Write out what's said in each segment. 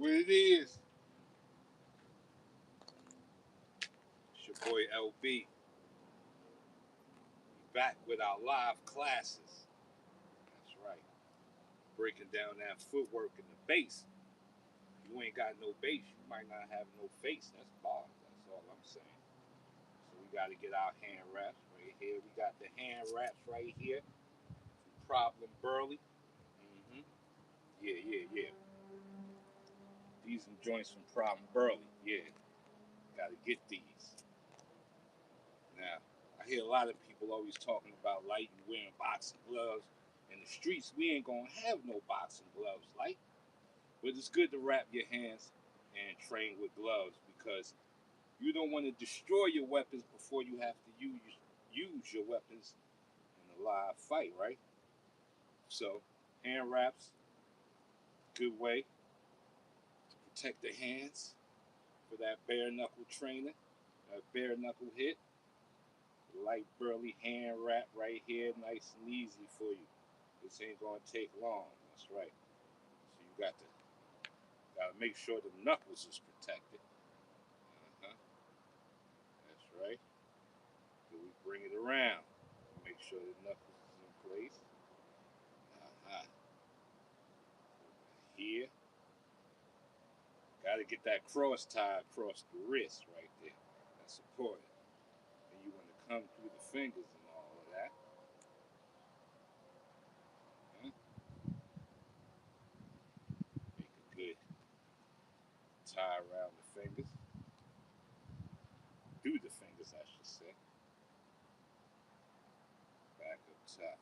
what it is. It's your boy LB. Back with our live classes. That's right. Breaking down that footwork and the bass. If you ain't got no bass, you might not have no face. That's bars. That's all I'm saying. So we got to get our hand wraps right here. We got the hand wraps right here. Problem Burly. Yeah. These some joints from Problem Burly. Yeah. Got to get these. Now, I hear a lot of people always talking about Lyte wearing boxing gloves. In the streets, we ain't gonna have no boxing gloves, Lyte. But it's good to wrap your hands and train with gloves because you don't want to destroy your weapons before you have to use your weapons in a live fight, right? So, hand wraps, good way to protect the hands for that bare knuckle training, that bare knuckle hit. Lyte Burly hand wrap right here, nice and easy for you. This ain't gonna take long. That's right. So you gotta make sure the knuckles is protected. That's right. So we bring it around. Make sure the knuckles is in place. Here. Gotta get that cross tie across the wrist right there. That's important. And you want to come through the fingers and all of that. Make a good tie around the fingers. Through the fingers, I should say. Back up top.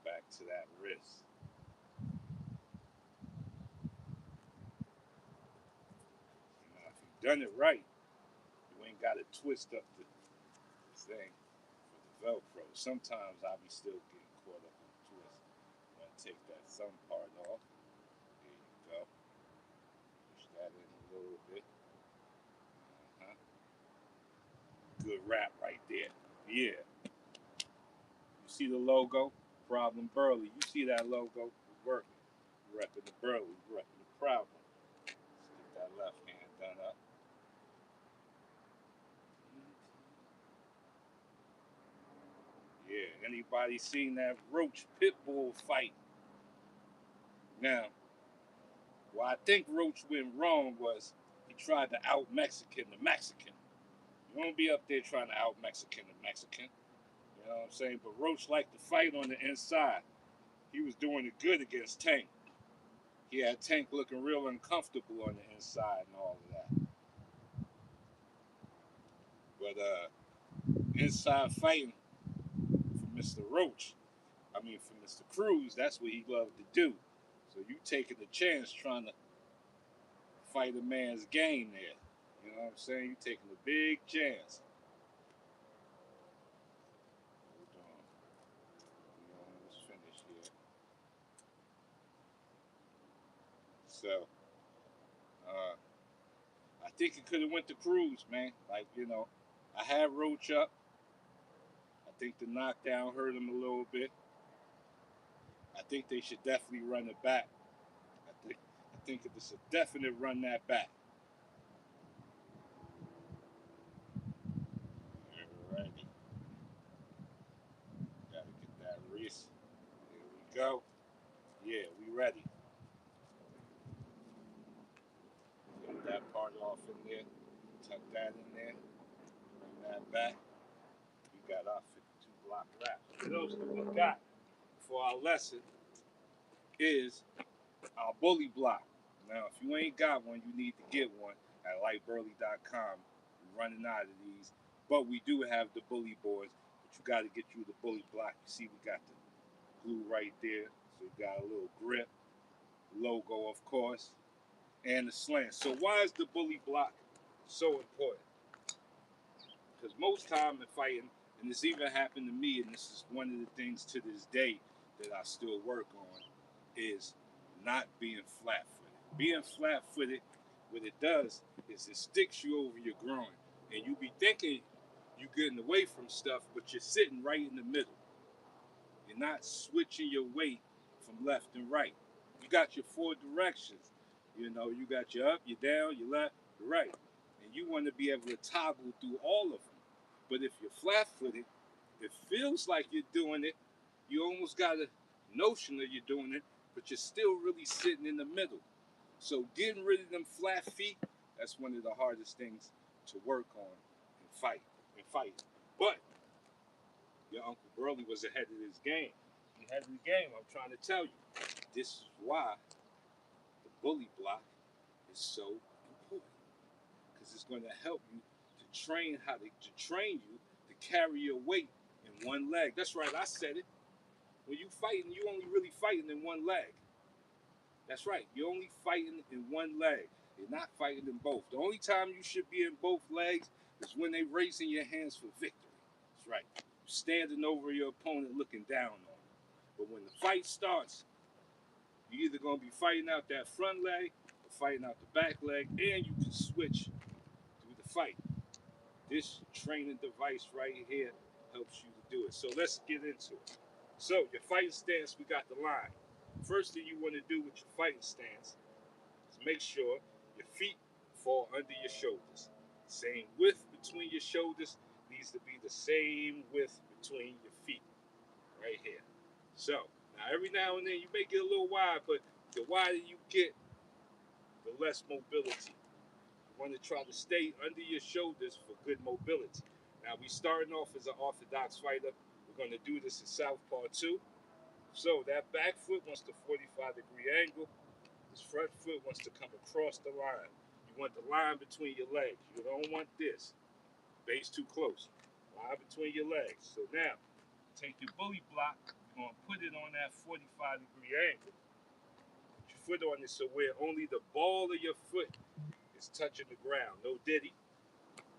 Back to that wrist. Now, if you've done it right, you ain't got to twist up the thing for the Velcro. Sometimes I'll be still getting caught up in the twist. I'm going to take that thumb part off. There you go. Push that in a little bit. Good wrap right there. Yeah. You see the logo? Problem Burly. You see that logo? We're working. We're repping the Burly. We're repping the Problem. Let's get that left hand done up. Yeah. Anybody seen that Roach Pitbull fight? Now, what I think Roach went wrong was he tried to out Mexican the Mexican. You don't be up there trying to out Mexican the Mexican. You know what I'm saying? But Roach liked to fight on the inside. He was doing it good against Tank. He had Tank looking real uncomfortable on the inside and all of that. But inside fighting for Mr. Roach, for Mr. Cruz, that's what he loved to do. So you taking the chance trying to fight a man's game there. You know what I'm saying? You taking a big chance. Hold on. We almost finished here. So, I think it could have went to Cruz, man. I had Roach up. I think the knockdown hurt him a little bit. I think they should definitely run it back. I think it's a definite run that back. Alrighty. Gotta get that wrist. There we go. Yeah, we ready. Get that part off in there. Tuck that in there. Bring that back. We got our 52 block wraps. What else do we got for our lesson is our bully block. Now, if you ain't got one, you need to get one at lyteburly.com. We're running out of these, but we do have the bully boards. But you got to get you the bully block. You see, we got the glue right there, so you got a little grip, logo, of course, and the slant. So why is the bully block so important? Because most time in fighting, and this even happened to me, and this is one of the things to this day that I still work on, is not being flat-footed. Being flat-footed, what it does is it sticks you over your groin, and you be thinking you're getting away from stuff, but you're sitting right in the middle. You're not switching your weight from left and right. You got your four directions. You know, you got your up, your down, your left, your right. And you want to be able to toggle through all of them. But if you're flat-footed, it feels like you're doing it. You almost got a notion that you're doing it, but you're still really sitting in the middle. So getting rid of them flat feet, that's one of the hardest things to work on and fight. But your Uncle Burly was ahead of his game. He ahead of the game, I'm trying to tell you. This is why the bully block is so important. Because it's going to help you to train you to carry your weight in one leg. That's right, I said it. When you fighting, you only really fighting in one leg. That's right, you're only fighting in one leg. You're not fighting in both. The only time you should be in both legs is when they're raising your hands for victory. That's right. You're standing over your opponent looking down on him. But when the fight starts, you're either going to be fighting out that front leg or fighting out the back leg, and you can switch through the fight. This training device right here helps you to do it. So let's get into it. So your fighting stance, we got the line. First thing you want to do with your fighting stance is make sure your feet fall under your shoulders. Same width between your shoulders needs to be the same width between your feet, right here. So now every now and then you may get a little wide, but the wider you get, the less mobility. You want to try to stay under your shoulders for good mobility. Now we starting off as an orthodox fighter. We're going to do this in southpaw too. So that back foot wants the 45-degree angle. This front foot wants to come across the line. You want the line between your legs. You don't want this. Base too close. Line between your legs. So now, take your bully block. You're going to put it on that 45-degree angle. Put your foot on it so where only the ball of your foot is touching the ground. No diddy.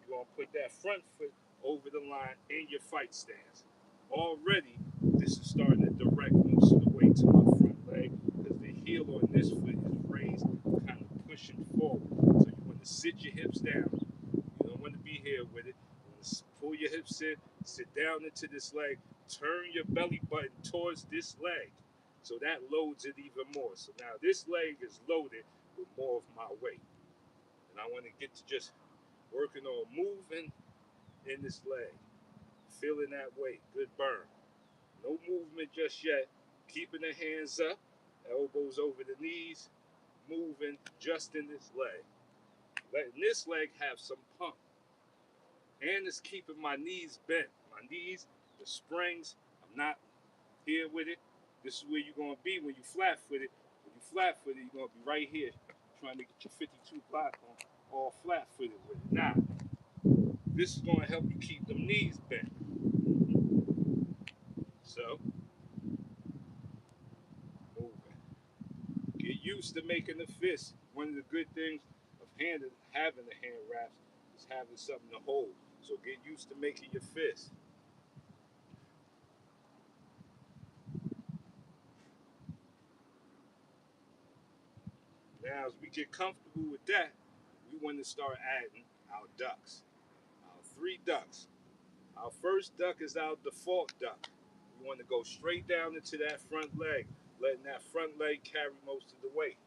You're going to put that front foot over the line in your fight stance. Already, this is starting to direct most of the weight to my front leg because the heel on this foot is raised, kind of pushing forward. So you want to sit your hips down. You don't want to be here with it. You want to pull your hips in, sit down into this leg, turn your belly button towards this leg. So that loads it even more. So now this leg is loaded with more of my weight. And I want to get to just working on moving in this leg. Feeling that weight. Good burn. No movement just yet. Keeping the hands up. Elbows over the knees. Moving just in this leg. Letting this leg have some pump. And it's keeping my knees bent. My knees, the springs, I'm not here with it. This is where you're going to be when you flat-footed. When you flat-footed, you're going to be right here trying to get your 52 block on all flat-footed with it. Now, this is going to help you keep them knees bent. So, moving. Get used to making the fist. One of the good things of having the hand wraps is having something to hold. So get used to making your fist. Now, as we get comfortable with that, we want to start adding our ducks. Our 3 ducks. Our first duck is our default duck. We want to go straight down into that front leg, letting that front leg carry most of the weight.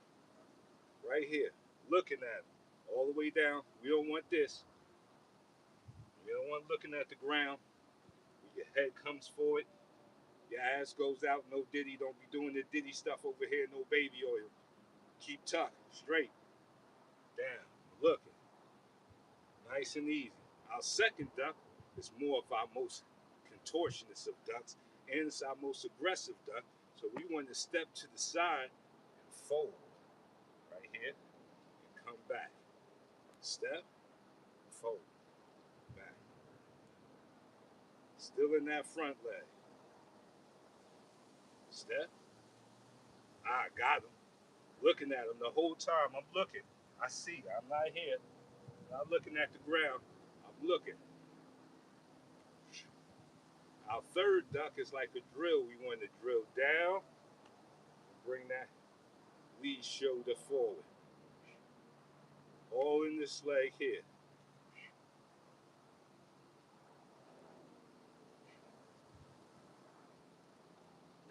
Right here, looking at it, all the way down. We don't want this. We don't want looking at the ground. Your head comes forward. Your ass goes out. No diddy. Don't be doing the diddy stuff over here. No baby oil. Keep tucked. Straight. Down. Looking. Nice and easy. Our second duck is more of our most contortionist of ducks. And it's our most aggressive duck. So we want to step to the side and fold. Right here. And come back. Step. Fold. Back. Still in that front leg. Step. I got him. Looking at him the whole time. I'm looking. I see. I'm not here. I'm not looking at the ground. I'm looking. Our third duck is like a drill. We want to drill down. Bring that lead shoulder forward. All in this leg here.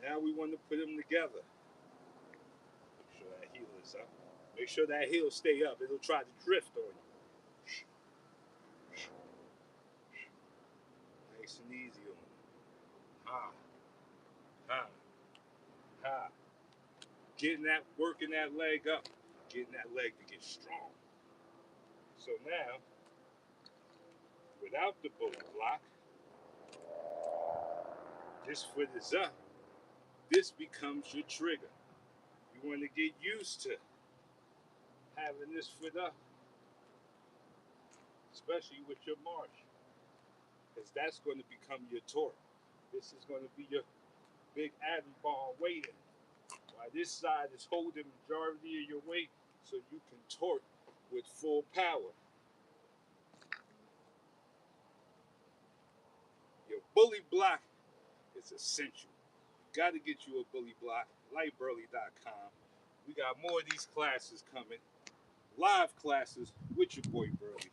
Now we want to put them together. shoulders up. Make sure that heel stay up. It'll try to drift on you. Nice and easy on you. Ha, ha, ha. Working that leg up. Getting that leg to get strong. So now, without the bully block, this foot is up. This becomes your trigger. You want to get used to having this foot up, especially with your march, because that's going to become your torque. This is going to be your big Adam ball waiting, while this side is holding majority of your weight, so you can torque with full power. Your bully block is essential. You got to get you a bully block. LyteBurly.com. We got more of these classes coming. Live classes with your boy Burly.